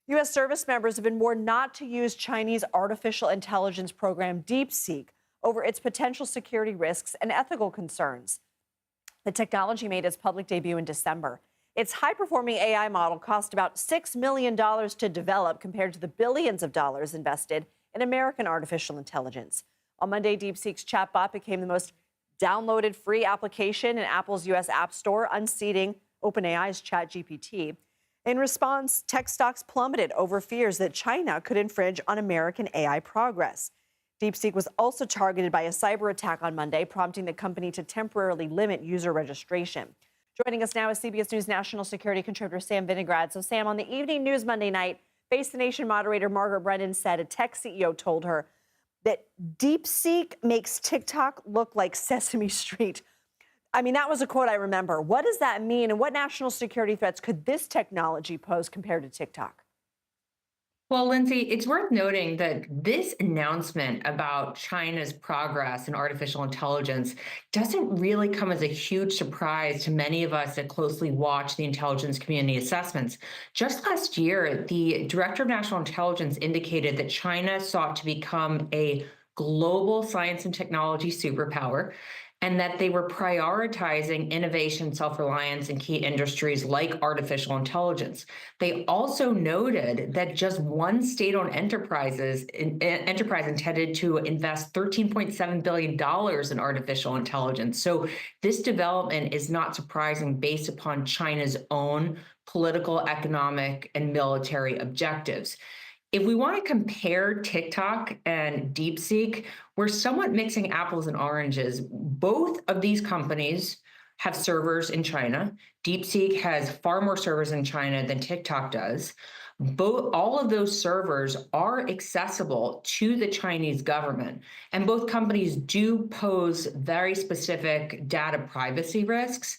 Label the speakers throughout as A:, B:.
A: U.S. service members have been warned not to use Chinese artificial intelligence program DeepSeek over its potential security risks and ethical concerns. The technology made its public debut in December. Its high-performing AI model cost about $6 million to develop compared to the billions of dollars invested in American artificial intelligence. On Monday, DeepSeek's chatbot became the most downloaded free application in Apple's U.S. App Store, unseating OpenAI's ChatGPT. In response, tech stocks plummeted over fears that China could infringe on American AI progress. DeepSeek was also targeted by a cyber attack on Monday, prompting the company to temporarily limit user registration. Joining us now is CBS News national security contributor Sam Vinograd. So, Sam, on the evening news Monday night, Face the Nation moderator Margaret Brennan said a tech CEO told her that DeepSeek makes TikTok look like Sesame Street. I mean, that was a quote I remember. What does that mean, and what national security threats could this technology pose compared to TikTok?
B: Well, Lindsay, it's worth noting that this announcement about China's progress in artificial intelligence doesn't really come as a huge surprise to many of us that closely watch the intelligence community assessments. Just last year, the Director of National Intelligence indicated that China sought to become a global science and technology superpower, and that they were prioritizing innovation, self-reliance in key industries like artificial intelligence. They also noted that just one state-owned enterprise intended to invest $13.7 billion in artificial intelligence. So this development is not surprising based upon China's own political, economic, and military objectives. If we want to compare TikTok and DeepSeek, we're somewhat mixing apples and oranges. Both of these companies have servers in China. DeepSeek has far more servers in China than TikTok does. All of those servers are accessible to the Chinese government, and both companies do pose very specific data privacy risks.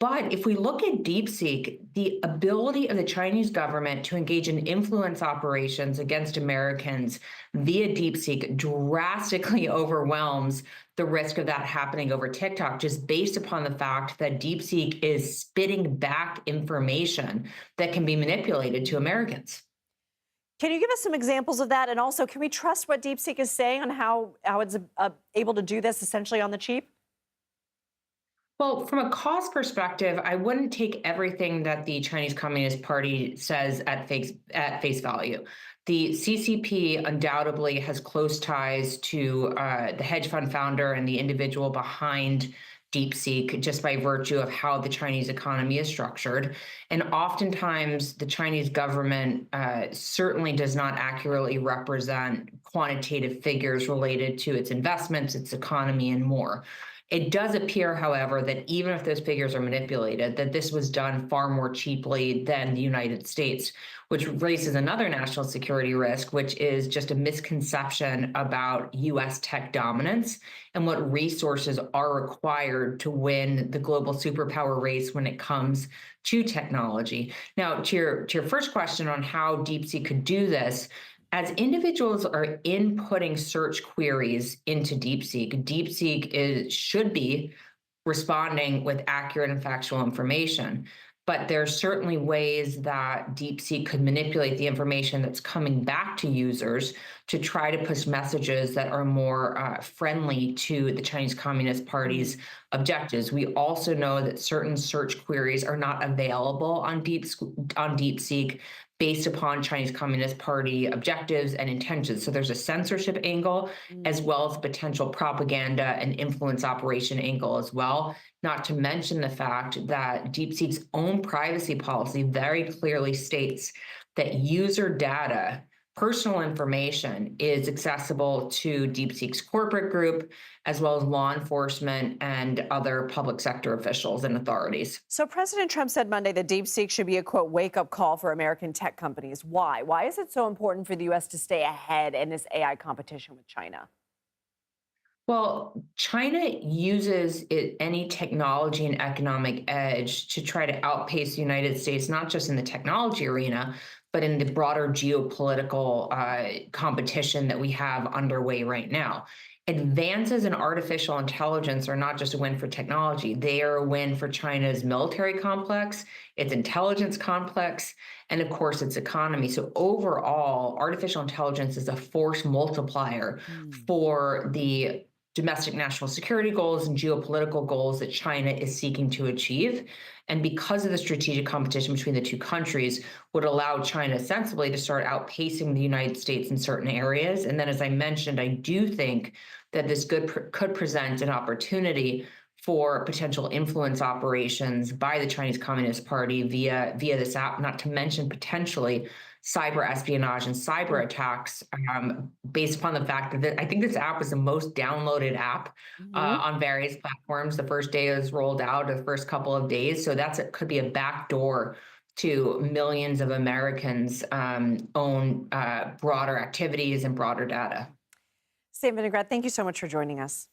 B: But if we look at DeepSeek, the ability of the Chinese government to engage in influence operations against Americans via DeepSeek drastically overwhelms the risk of that happening over TikTok, just based upon the fact that DeepSeek is spitting back information that can be manipulated to Americans.
A: Can you give us some examples of that? And also, can we trust what DeepSeek is saying on how it's able to do this essentially on the cheap?
B: Well, from a cost perspective, I wouldn't take everything that the Chinese Communist Party says at face value. The CCP undoubtedly has close ties to the hedge fund founder and the individual behind DeepSeek, just by virtue of how the Chinese economy is structured. And oftentimes, the Chinese government certainly does not accurately represent quantitative figures related to its investments, its economy, and more. It does appear, however, that even if those figures are manipulated, that this was done far more cheaply than the United States, which raises another national security risk, which is just a misconception about U.S. tech dominance and what resources are required to win the global superpower race when it comes to technology. Now, to your first question on how DeepSeek could do this, as individuals are inputting search queries into DeepSeek, should be responding with accurate and factual information. But there are certainly ways that DeepSeek could manipulate the information that's coming back to users to try to push messages that are more friendly to the Chinese Communist Party's objectives. We also know that certain search queries are not available on DeepSeek based upon Chinese Communist Party objectives and intentions. So there's a censorship angle, as well as potential propaganda and influence operation angle as well. Not to mention the fact that DeepSeek's own privacy policy very clearly states that user data, personal information, is accessible to DeepSeek's corporate group, as well as law enforcement and other public sector officials and authorities.
A: So President Trump said Monday that DeepSeek should be a, quote, wake-up call for American tech companies. Why? Why is it so important for the U.S. to stay ahead in this AI competition with China?
B: Well, China uses any technology and economic edge to try to outpace the United States, not just in the technology arena, but in the broader geopolitical competition that we have underway right now. Advances in artificial intelligence are not just a win for technology, they are a win for China's military complex, its intelligence complex, and of course, its economy. So, overall, artificial intelligence is a force multiplier
A: Mm.
B: for the domestic national security goals and geopolitical goals that China is seeking to achieve. And because of the strategic competition between the two countries, would allow China sensibly to start outpacing the United States in certain areas. And then, as I mentioned, I do think that this could present an opportunity for potential influence operations by the Chinese Communist Party via this app, not to mention potentially cyber espionage and cyber attacks, based upon the fact that I think this app is the most downloaded app
A: Mhm.
B: on various platforms. The first day it was rolled out, the first couple of days. So could be a backdoor to millions of Americans' own broader activities and broader data.
A: Sam Vinograd, thank you so much for joining us.